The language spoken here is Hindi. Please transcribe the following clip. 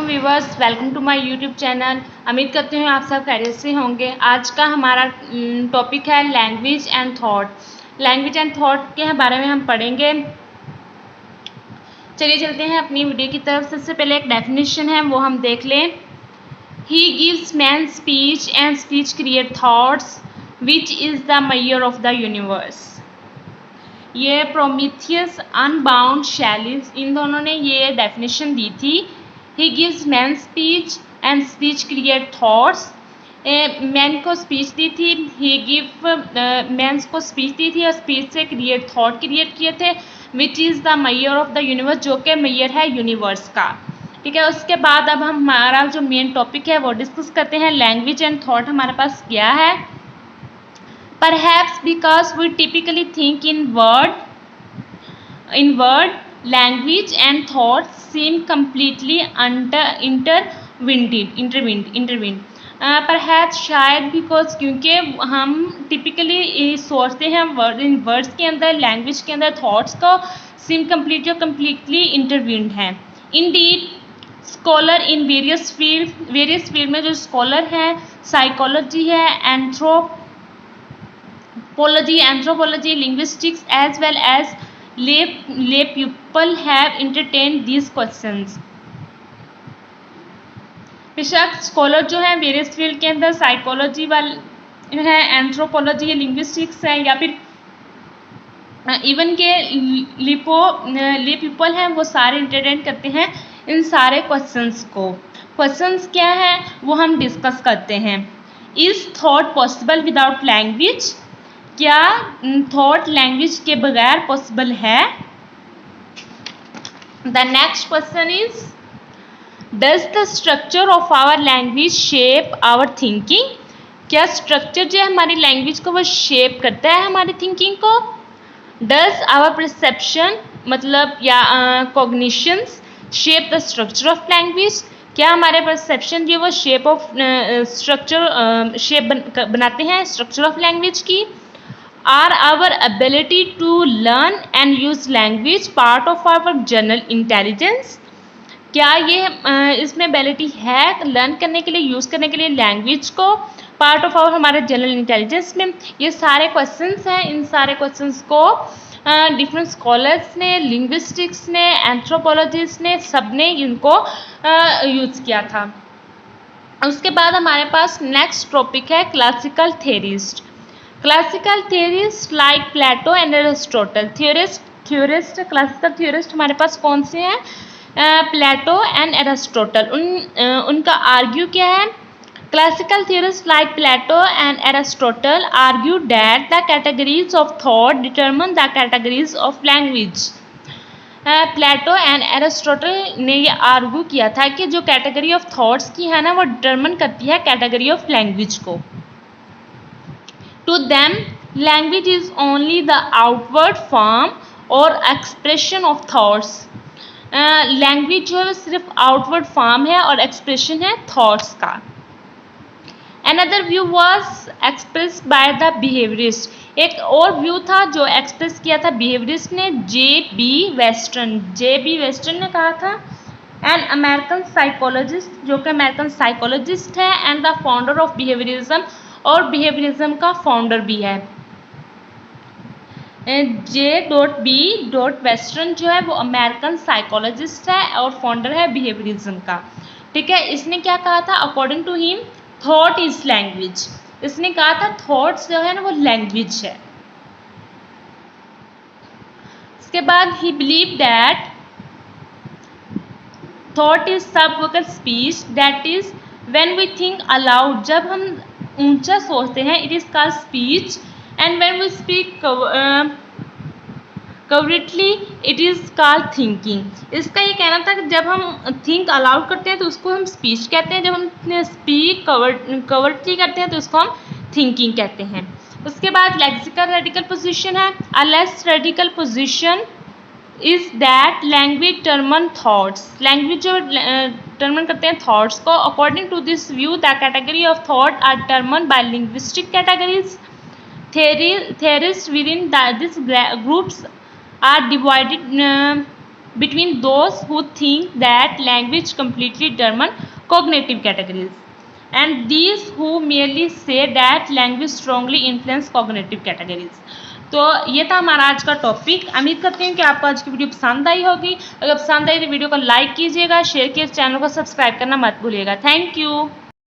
Viewers, welcome to my YouTube channel. उम्मीद करती हूँ आप सब खैरियत से होंगे। आज का हमारा टॉपिक है language and thought. Language and thought के बारे में हम पढ़ेंगे। चलिए चलते हैं अपनी वीडियो की तरफ। सबसे पहले एक डेफिनेशन है, वो हम देख लें। He gives man speech and speech create thoughts which is the measure of the universe. ये प्रोमीथियस, अनबाउंड, शैलीज, इन दोनों ने ये डेफिनेशन दी थी। He gives man speech and speech create thoughts. Man को स्पीच दी थी, ही गिव मैन को स्पीच दी थी और स्पीच से क्रिएट थॉट क्रिएट किए थे, which is the measure of the universe, जो कि मेजर है यूनिवर्स का। ठीक है, उसके बाद अब हमारा जो मेन टॉपिक है वो डिस्कस करते हैं। लैंग्वेज एंड थॉट हमारे पास क्या है। Perhaps because we typically think in word, language and thoughts seem completely intertwined. Perhaps शायद because क्योंकि हम typically सोचते हैं वर्ड्स के अंदर, लैंग्वेज के अंदर, थॉट्स को seem completely intertwined हैं। Indeed, scholar in various field में जो स्कॉलर हैं, साइकोलॉजी है, anthropology, linguistics, as well as lay people have entertained these questions. बेशक स्कॉलर जो है वेरियस फील्ड के अंदर, साइकोलॉजी वाले है, एंथ्रोपोलॉजी है, लिंग्विस्टिक्स है, या फिर इवन के ले पीपल हैं, वो सारे एंटरटेन करते हैं इन सारे क्वेश्चंस को। क्वेश्चंस क्या है वो हम डिस्कस करते हैं। Is thought possible without language? क्या थॉट लैंग्वेज के बगैर पॉसिबल है? The next question is, does the structure of our language shape our thinking? क्या स्ट्रक्चर जो है हमारी लैंग्वेज को वो शेप करता है हमारी थिंकिंग को? डज आवर परसेप्शन मतलब या cognitions shape the structure of language? क्या हमारे परसेप्शन जो वो शेप बनाते हैं स्ट्रक्चर ऑफ लैंग्वेज की? Are our ability to learn and use language part of our general intelligence? क्या ये इसमें एबिलिटी है लर्न करने के लिए, यूज़ करने के लिए लैंग्वेज को पार्ट ऑफ आवर हमारे जनरल इंटेलिजेंस में? ये सारे क्वेश्चंस हैं। इन सारे क्वेश्चंस को डिफरेंट स्कॉलर्स ने, लिंग्विस्टिक्स ने, एंथ्रोपोलॉजिस्ट ने, सब ने इनको यूज़ किया था। उसके बाद हमारे पास नेक्स्ट टॉपिक है classical theorist. Classical theorist like Plato and Aristotle. Classical theorist हमारे पास कौन से हैं? Plato and Aristotle. उनका आर्ग्यू क्या है? Classical theorist like Plato and Aristotle argue that the categories of thought determine the categories of language. Plato and Aristotle ने ये आर्ग्यू किया था कि जो कैटेगरी ऑफ थॉट्स की है ना, वो डिटरमिन करती है कैटेगरी ऑफ लैंग्वेज को। To them, language is only the outward form or expression of thoughts. Language जो है सिर्फ आउटवर्ड फॉर्म है और एक्सप्रेशन है थॉट्स का। Another view was expressed by the behaviorist. एक और व्यू था जो एक्सप्रेस किया था बिहेवियरिस्ट ने, J.B. वेस्टर्न ने कहा था। एन अमेरिकन साइकोलॉजिस्ट, जो कि अमेरिकन साइकोलॉजिस्ट है, and the founder of behaviourism, और बिहेवियरिज्म का फाउंडर भी है। J.B. वेस्टर्न जो है वो अमेरिकन साइकोलॉजिस्ट है और फाउंडर है बिहेवियरिज्म का। ठीक है, इसने क्या कहा था? According to him thought is language. इसने कहा था थॉट्स जो है ना वो लैंग्वेज है। इसके बाद he believe that thought is sub vocal speech, that is when we think aloud. जब हम ऊंचा सोचते हैं, it is called speech, and when we speak covertly it is called thinking. इसका ये कहना था कि जब हम थिंक अलाउड करते हैं तो उसको हम स्पीच कहते हैं, जब हम स्पीक कवरेटली करते हैं तो उसको हम थिंकिंग कहते हैं। उसके बाद लेक्सिकल रेडिकल पोजिशन है। A less radical position is that language determine thoughts. Language जो टर्मन करते हैं थॉट्स को। According to this view the category of thought are determine by linguistic categories. theorists within this groups are divided between those who think that language completely determine cognitive categories and these who merely say that language strongly influence cognitive categories। तो ये था हमारा आज का टॉपिक। उम्मीद करती हूँ कि आपको आज की वीडियो पसंद आई होगी। अगर पसंद आई तो वीडियो को लाइक कीजिएगा, शेयर कीजिए, चैनल को सब्सक्राइब करना मत भूलिएगा। Thank you.